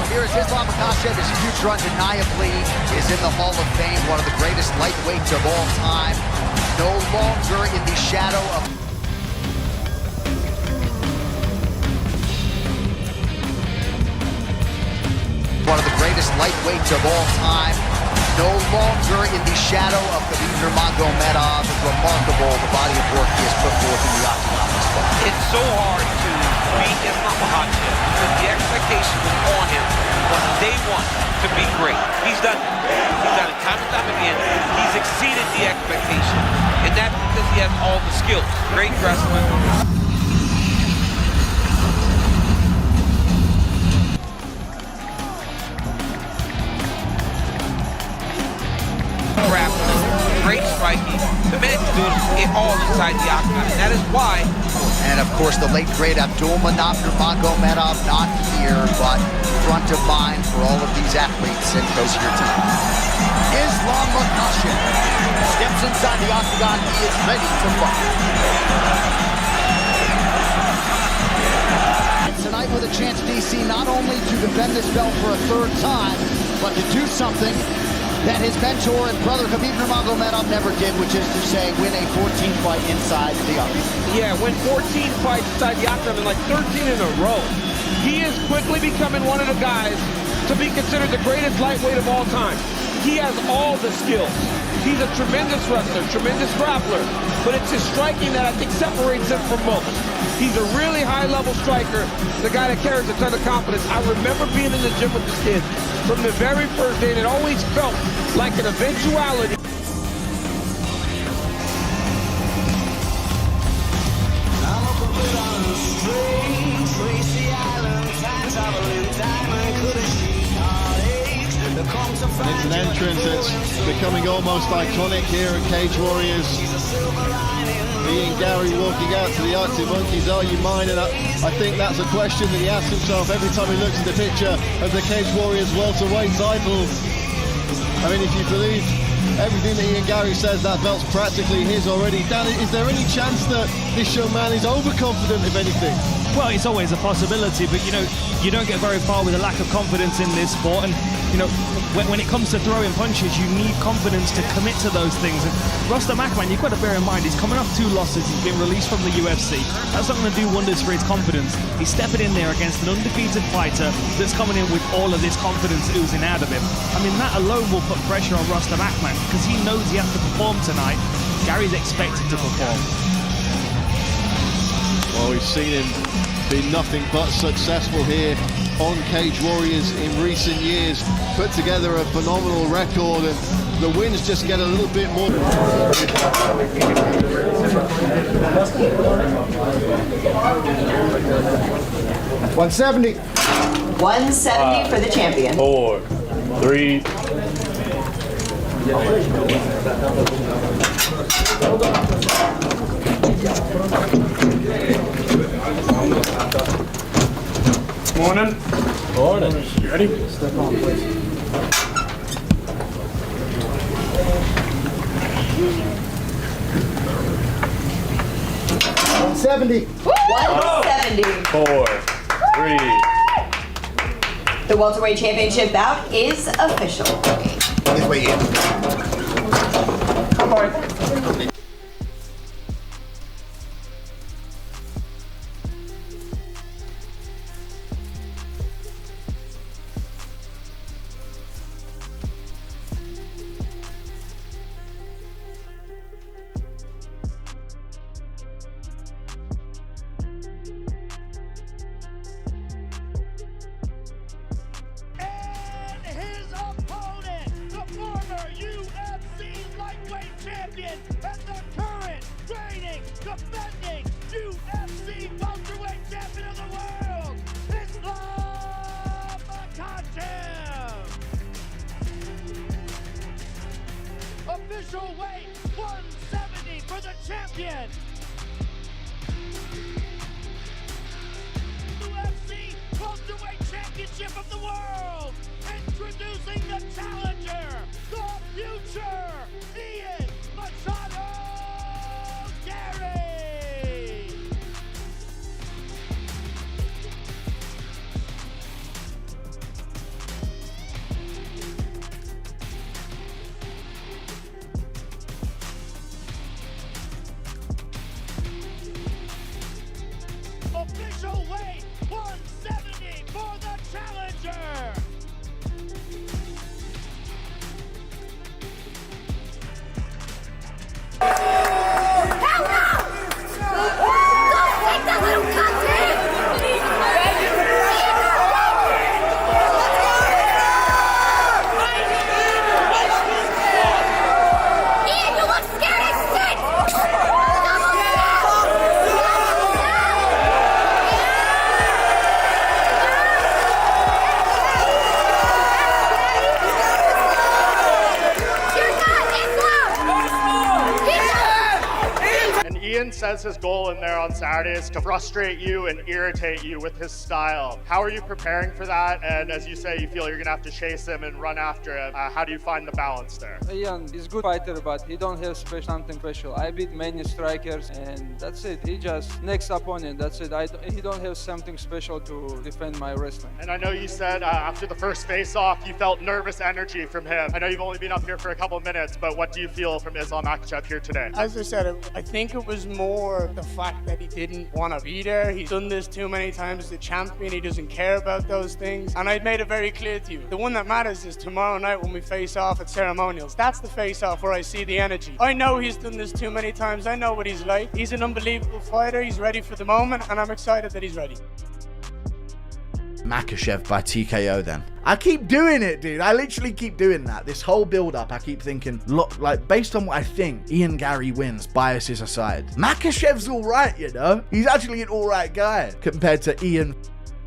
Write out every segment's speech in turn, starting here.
here is Islam Makhachev. His future undeniably is in the Hall of Fame, one of the greatest lightweights of all time. No longer in the shadow of... one of the greatest lightweights of all time. No longer in the shadow of Islam Makhachev. Remarkable, the body of work he has put forth in the octagon this far. It's so hard to beat Islam Makhachev because the expectation was on him from day one to be great. He's done it. He's done it time and time again. He's exceeded the expectation. And that's because he has all the skills. Great wrestling. Great striking. The man can do it all inside the octagon, and that is why. And of course, the late great Abdulmanap Nurmagomedov, not here, but front of mind for all of these athletes and coach your team. Islam Makhachev steps inside the octagon. He is ready to fight. And tonight with a chance, DC, not only to defend this belt for a third time, but to do something that his mentor and brother Khabib Nurmagomedov never did, which is to say win a 14 fight inside the octagon. Yeah, win 14 fights inside the octagon, like 13 in a row. He is quickly becoming one of the guys to be considered the greatest lightweight of all time. He has all the skills. He's a tremendous wrestler, tremendous grappler, but it's his striking that I think separates him from most. He's a really high-level striker, the guy that carries a ton of confidence. I remember being in the gym with this kid from the very first day, and it always felt like an eventuality. It's an entrance that's becoming almost iconic here at Cage Warriors. Ian Garry walking out to the Arctic Monkeys, are you mine? And I think that's a question that he asks himself every time he looks at the picture of the Cage Warriors welterweight title. I mean, if you believe everything that Ian Garry says, that belt's practically his already. Dan, is there any chance that this young man is overconfident, if anything? Well, it's always a possibility, but you know, you don't get very far with a lack of confidence in this sport. And you know, when it comes to throwing punches, you need confidence to commit to those things. And Islam Makhachev, you've got to bear in mind, he's coming off 2 losses. He's been released from the UFC. That's not going to do wonders for his confidence. He's stepping in there against an undefeated fighter that's coming in with all of this confidence oozing out of him. I mean, that alone will put pressure on Islam Makhachev because he knows he has to perform tonight. Gary's expected to perform. Well, we've seen him be nothing but successful here on Cage Warriors in recent years. Put together a phenomenal record, and the wins just get a little bit more. 170. 170 for the champion. 4, 3. Morning. Morning. You ready? Step on, please. 170. 170. 4, 3. The welterweight championship bout is official. This way in. Come on. Champion and the current reigning, defending UFC welterweight champion of the world, Islam Makhachev. Official weight 170 for the champion. UFC welterweight championship of the world. Introducing the challenger, the future, Ian Machado Garry. says his goal in there on Saturday is to frustrate you and irritate you with his style. How are you preparing for that? And as you say, you feel you're gonna have to chase him and run after him. How do you find the balance there? Ian is a good fighter, but he don't have something special. I beat many strikers, and that's it. He just next opponent. That's it. He don't have something special to defend my wrestling. And I know you said after the first face-off, you felt nervous energy from him. I know you've only been up here for a couple minutes, but what do you feel from Islam Makhachev here today? As I said, I think it was more the fact that he didn't want to be there. He's done this too many times as the champion. He doesn't care about those things. And I'd made it very clear to you. The one that matters is tomorrow night when we face off at ceremonials. That's the face-off where I see the energy. I know he's done this too many times. I know what he's like. He's an unbelievable fighter. He's ready for the moment, and I'm excited that he's ready. Makhachev by TKO then. I keep doing it, dude. I literally keep doing that. This whole build-up, I keep thinking, look, like, based on what I think, Ian Garry wins, biases aside. Makhachev's all right, you know? He's actually an all right guy compared to Ian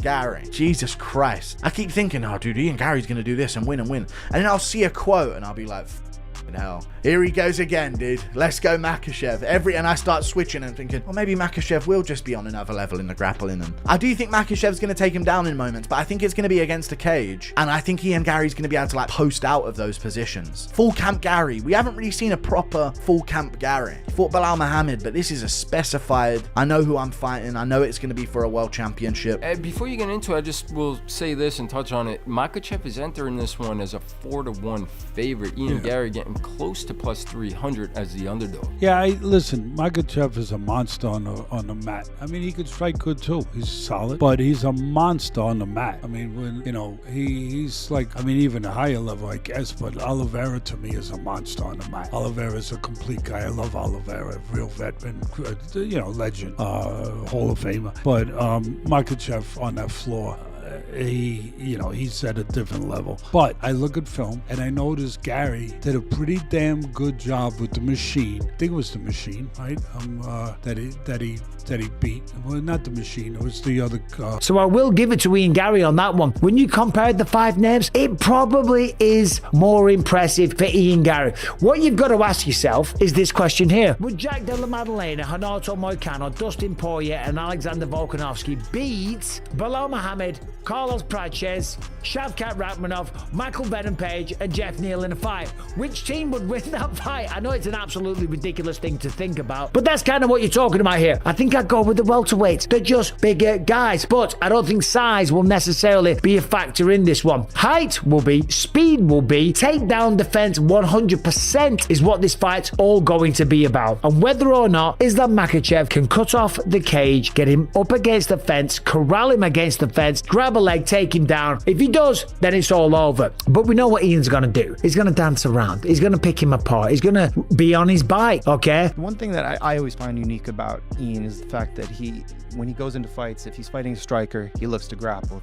Garry. Jesus Christ. I keep thinking, oh, dude, Ian Garry's going to do this and win. And then I'll see a quote and I'll be like, hell, here he goes again, dude. Let's go Makhachev. And I start switching and thinking, well, maybe Makhachev will just be on another level in the grappling. And I do think Makhachev's going to take him down in moments, but I think it's going to be against a cage. And I think Ian Garry's going to be able to like post out of those positions. Full camp Garry. We haven't really seen a proper full camp Garry. He fought Bilal Muhammad, but this is a specified, I know who I'm fighting. I know it's going to be for a world championship. Before you get into it, I just will say this and touch on it. Makhachev is entering this one as a 4-1 favorite. Ian Garry getting close to plus 300 as the underdog. Yeah, listen, Makhachev is a monster on the mat. I mean, he could strike good too. He's solid, but he's a monster on the mat. I mean, when he's like, I mean, even a higher level, I guess. But Oliveira to me is a monster on the mat. Oliveira's a complete guy. I love Oliveira, real veteran, legend, Hall of Famer. But Makhachev on that floor. He's at a different level. But I look at film and I notice Garry did a pretty damn good job with the machine. I think it was the machine, right? That he beat. Well, not the machine. It was the other. So I will give it to Ian Garry on that one. When you compared the 5 names, it probably is more impressive for Ian Garry. What you've got to ask yourself is this question here: would Jack Della Maddalena, Renato Moicano, Dustin Poirier, and Alexander Volkanovski beat Bilal Muhammad, Carlos Prates, Shavkat Rakhmonov, Michael Venom Page, and Jeff Neal in a fight? Which team would win that fight? I know it's an absolutely ridiculous thing to think about, but that's kind of what you're talking about here. I think I'd go with the welterweights. They're just bigger guys, but I don't think size will necessarily be a factor in this one. Height will be, speed will be, takedown defense 100% is what this fight's all going to be about. And whether or not Islam Makhachev can cut off the cage, get him up against the fence, corral him against the fence, grab a leg, take him down. If he does, then it's all over. But we know what Ian's going to do. He's going to dance around. He's going to pick him apart. He's going to be on his bike, okay? One thing that I always find unique about Ian is the fact that when he goes into fights, if he's fighting a striker, he looks to grapple.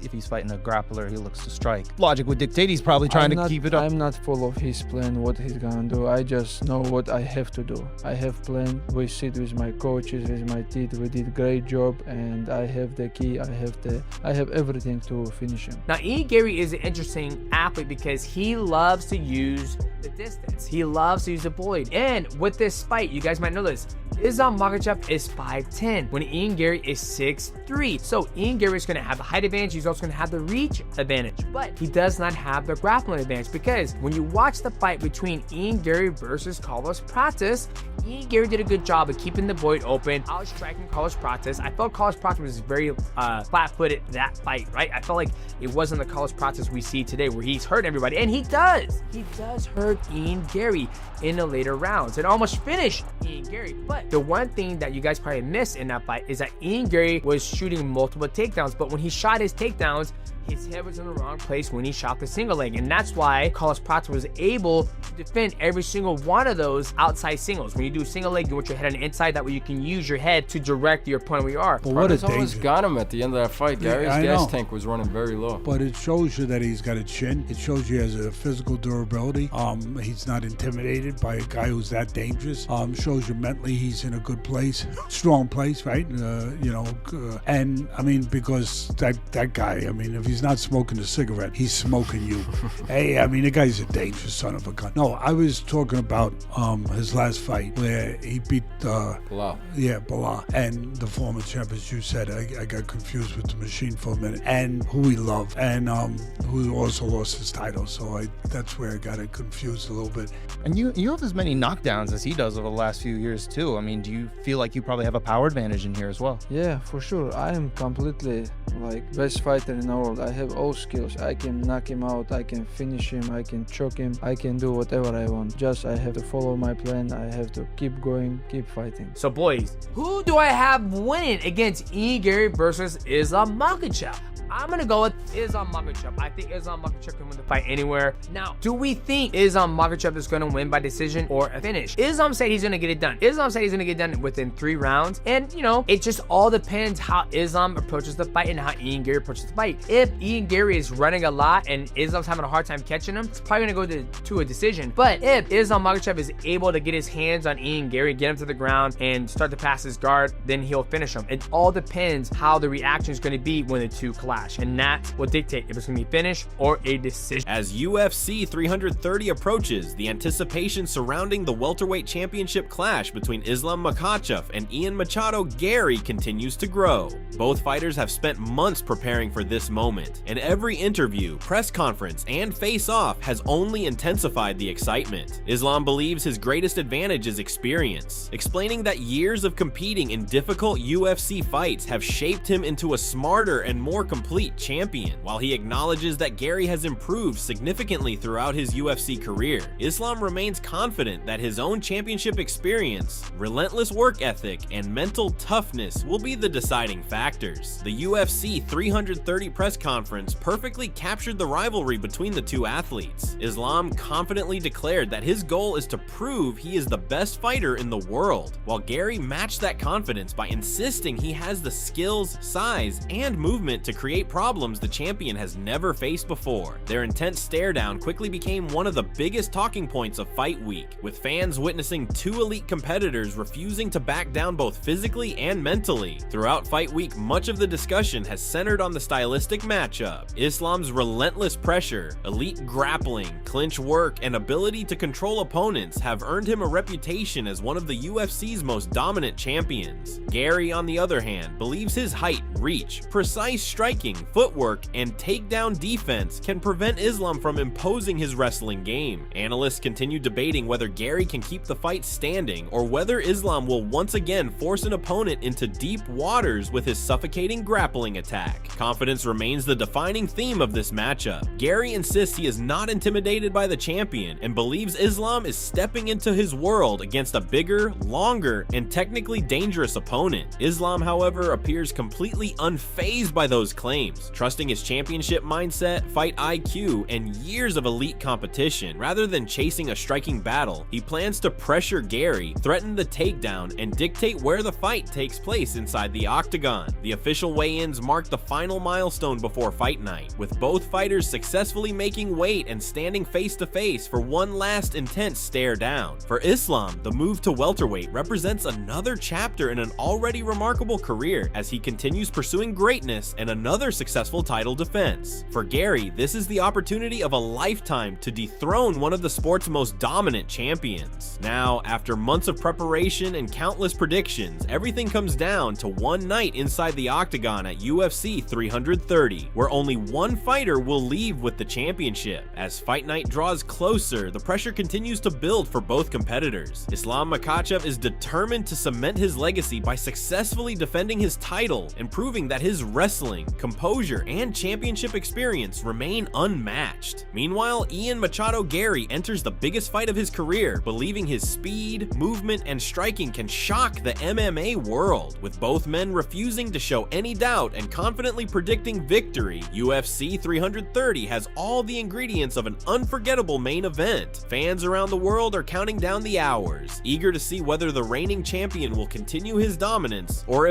If he's fighting a grappler, he looks to strike. Logic would dictate he's probably trying to keep it up. I'm not full of his plan, what he's gonna do. I just know what I have to do. I have plan. We sit with my coaches, with my team. We did a great job, and I have the key. I have everything to finish him. Now, Ian Garry is an interesting athlete because he loves to use the distance. He loves to use the blade. And with this fight, you guys might know this, Islam Makhachev is 5'10", when Ian Garry is 6'3". So Ian Garry is going to have the height advantage. He's also going to have the reach advantage, but he does not have the grappling advantage, because when you watch the fight between Ian Garry versus Carlos Prates, Ian Garry did a good job of keeping the void open, out-striking Carlos Prates. I felt Carlos Prates was very flat-footed that fight, right? I felt like it wasn't the Carlos Prates we see today, where he's hurt everybody, and he does. He does hurt Ian Garry in the later rounds and almost finished Ian Garry. But the one thing that you guys probably missed in that fight is that Ian Garry was shooting multiple takedowns, but when he shot his takedowns, his head was in the wrong place when he shot the single leg, and that's why Carlos Prates was able to defend every single one of those outside singles. When you do a single leg, you want your head on the inside, that way you can use your head to direct your opponent where you are. But what almost got him at the end of that fight. Gary's gas tank was running very low. But it shows you that he's got a chin. It shows you he has a physical durability. He's not intimidated by a guy who's that dangerous. Shows you mentally he's in a good place, strong place, right? And I mean, because that guy, I mean, if he's not smoking a cigarette, he's smoking you. Hey, I mean, the guy's a dangerous son of a gun. No, I was talking about his last fight where he beat Bilal. Yeah, Bilal. And the former champ, as you said, I got confused with the Machine for a minute. And who we love, and who also lost his title. So that's where I got it confused a little bit. And you have as many knockdowns as he does over the last few years too. I mean, do you feel like you probably have a power advantage in here as well? Yeah, for sure. I am completely like best fighter in the world. I have all skills. I can knock him out, I can finish him, I can choke him, I can do whatever I want. Just I have to follow my plan. I have to keep going, keep fighting. So boys, who do I have winning against Ian Garry versus Islam Makhachev? I'm gonna go with Islam Makhachev. I think Islam Makhachev can win the fight anywhere. Now, do we think Islam Makhachev is gonna win by decision or a finish? Islam said he's gonna get it done. Islam said he's gonna get it done within 3 rounds. And, you know, it just all depends how Islam approaches the fight and how Ian Garry approaches the fight. If Ian Garry is running a lot and Islam's having a hard time catching him, it's probably gonna go to a decision. But if Islam Makhachev is able to get his hands on Ian Garry, get him to the ground, and start to pass his guard, then he'll finish him. It all depends how the reaction is gonna be when the two collide. And that will dictate if it's going to be finish or a decision. As UFC 330 approaches, the anticipation surrounding the welterweight championship clash between Islam Makhachev and Ian Machado Garry continues to grow. Both fighters have spent months preparing for this moment, and every interview, press conference, and face-off has only intensified the excitement. Islam believes his greatest advantage is experience, explaining that years of competing in difficult UFC fights have shaped him into a smarter and more complete champion. While he acknowledges that Garry has improved significantly throughout his UFC career, Islam remains confident that his own championship experience, relentless work ethic, and mental toughness will be the deciding factors. The UFC 330 press conference perfectly captured the rivalry between the two athletes. Islam confidently declared that his goal is to prove he is the best fighter in the world, while Garry matched that confidence by insisting he has the skills, size, and movement to create problems the champion has never faced before. Their intense stare down quickly became one of the biggest talking points of Fight Week, with fans witnessing 2 elite competitors refusing to back down both physically and mentally. Throughout Fight Week, much of the discussion has centered on the stylistic matchup. Islam's relentless pressure, elite grappling, clinch work, and ability to control opponents have earned him a reputation as one of the UFC's most dominant champions. Garry, on the other hand, believes his height, reach, precise striking, footwork, and takedown defense can prevent Islam from imposing his wrestling game. Analysts continue debating whether Garry can keep the fight standing or whether Islam will once again force an opponent into deep waters with his suffocating grappling attack. Confidence remains the defining theme of this matchup. Garry insists he is not intimidated by the champion and believes Islam is stepping into his world against a bigger, longer, and technically dangerous opponent. Islam, however, appears completely unfazed by those claims, trusting his championship mindset, fight IQ, and years of elite competition. Rather than chasing a striking battle, he plans to pressure Garry, threaten the takedown, and dictate where the fight takes place inside the octagon. The official weigh-ins mark the final milestone before fight night, with both fighters successfully making weight and standing face-to-face for one last intense stare down. For Islam, the move to welterweight represents another chapter in an already remarkable career as he continues pursuing greatness and another successful title defense. For Garry, this is the opportunity of a lifetime to dethrone one of the sport's most dominant champions. Now, after months of preparation and countless predictions, everything comes down to one night inside the octagon at UFC 330, where only one fighter will leave with the championship. As fight night draws closer, the pressure continues to build for both competitors. Islam Makhachev is determined to cement his legacy by successfully defending his title and proving that his wrestling, composure, and championship experience remain unmatched. Meanwhile, Ian Machado Garry enters the biggest fight of his career, believing his speed, movement, and striking can shock the MMA world. With both men refusing to show any doubt and confidently predicting victory, UFC 330 has all the ingredients of an unforgettable main event. Fans around the world are counting down the hours, eager to see whether the reigning champion will continue his dominance or if